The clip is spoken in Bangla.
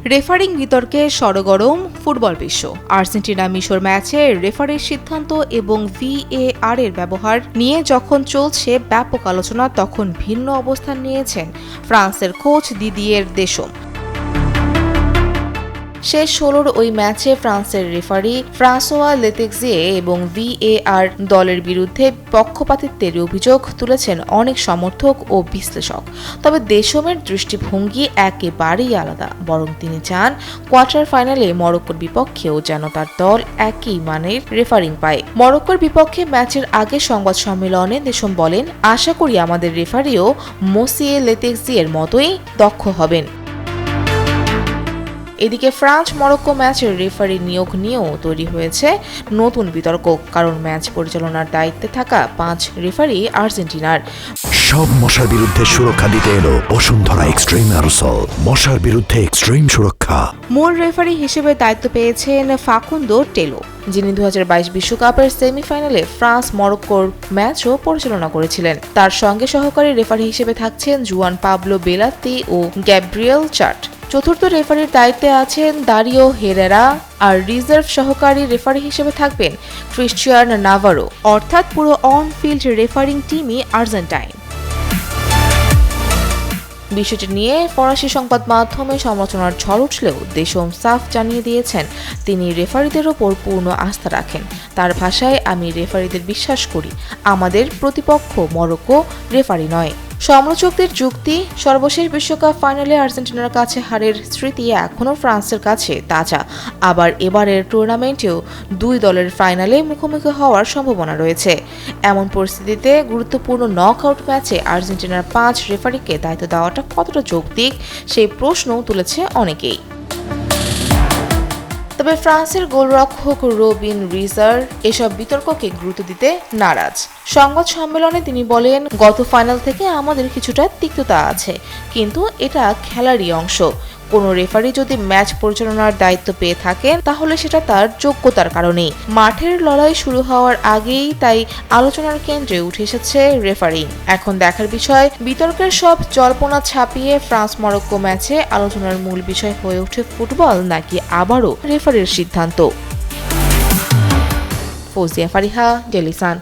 রেফারিং বিতর্কে সরগরম ফুটবল বিশ্ব। আর্জেন্টিনা মিশর ম্যাচে রেফারির সিদ্ধান্ত এবং VAR এর ব্যবহার নিয়ে যখন চলছে ব্যাপক আলোচনা, তখন ভিন্ন অবস্থান নিয়েছেন ফ্রান্সের কোচ দিদিয়ের দেশম। শেষ 16-র ওই ম্যাচে ফ্রান্সের রেফারি ফ্রাঁসোয়া লেতেক্সিয়ে এবং VAR দলের বিরুদ্ধে পক্ষপাতিত্বের অভিযোগ তুলেছেন অনেক সমর্থক ও বিশ্লেষক। তবে দেশমের দৃষ্টিভঙ্গি একেবারেই আলাদা, বরং তিনি চান কোয়ার্টার ফাইনালে মরক্কোর বিপক্ষেও যেন তার দল একই মানের রেফারিং পায়। মরক্কোর বিপক্ষে ম্যাচের আগে সংবাদ সম্মেলনে দেশম বলেন, আশা করি আমাদের রেফারিও মোসিয়ে লেতেক্সিয়ের মতোই দক্ষ হবেন। এদিকে ফ্রান্স মরক্কো ম্যাচের রেফারি নিয়োগ নিয়েও তৈরি হয়েছে নতুন বিতর্ক, কারণ ম্যাচ পরিচালনার দায়িত্বে থাকা 5 রেফারি আর্জেন্টিনার। সব মশার বিরুদ্ধে সুরক্ষা দিতে এলো বসুন্ধরা এক্সট্রিম অ্যারোসল, মশার বিরুদ্ধে এক্সট্রিম সুরক্ষা। মূল রেফারি হিসেবে দায়িত্ব পেয়েছেন ফাকুন্দো টেলো, যিনি 2022 বিশ্বকাপের সেমিফাইনালে ফ্রান্স মরক্কোর ম্যাচও পরিচালনা করেছিলেন। তার সঙ্গে সহকারী রেফারি হিসেবে থাকছেন জুয়ান পাবলো বেলাতি ও গ্যাব্রিয়েল চার্ট। চতুর্থ রেফারির দায়িত্বে আছেন দারিও হেরেরা, আর রিজার্ভ সহকারী রেফারি হিসেবে থাকবেন ক্রিশ্চিয়ান নাভারো। অর্থাৎ পুরো অন ফিল্ড রেফারিং টিমই আর্জেন্টাইন। বিষয়টি নিয়ে ফরাসি সংবাদ মাধ্যমে সমালোচনার ঝড় উঠলেও দেশম সাফ জানিয়ে দিয়েছেন তিনি রেফারিদের ওপর পূর্ণ আস্থা রাখেন। তার ভাষায়, আমি রেফারিদের বিশ্বাস করি, আমাদের প্রতিপক্ষ মরক্কো, রেফারি নয়। সমালোচকদের যুক্তি, সর্বশেষ বিশ্বকাপ ফাইনালে আর্জেন্টিনার কাছে হারের স্মৃতি এখনও ফ্রান্সের কাছে তাজা। আবার এবারের টুর্নামেন্টেও দুই দলের ফাইনালে মুখোমুখি হওয়ার সম্ভাবনা রয়েছে। এমন পরিস্থিতিতে গুরুত্বপূর্ণ নকআউট ম্যাচে আর্জেন্টিনার 5 রেফারিকে দায়িত্ব দেওয়াটা কতটা যৌক্তিক, সেই প্রশ্নও তুলেছে অনেকেই। তবে ফ্রান্সের গোলরক্ষক রবিন রিজার এসব বিতর্ককে গুরুত্ব দিতে নারাজ। সংবাদ সম্মেলনে তিনি বলেন, গত ফাইনাল থেকে আমাদের কিছুটা তিক্ততা আছে, কিন্তু এটা খেলারই অংশ। কোনো রেফারি যদি ম্যাচ পরিচালনার দায়িত্ব পেয়ে থাকেন, তাহলে সেটা তার যোগ্যতার কারণেই। মাঠের লড়াই শুরু হওয়ার আগেই তাই আলোচনার কেন্দ্রে উঠে এসেছে রেফারিং। এখন দেখার বিষয়, বিতর্কের সব জল্পনা ছাপিয়ে ফ্রান্স মরক্কো ম্যাচে আলোচনার মূল বিষয় হয়ে ওঠে ফুটবল, নাকি আবারও রেফারির সিদ্ধান্ত। Fouzia Fariha, Daily Sun.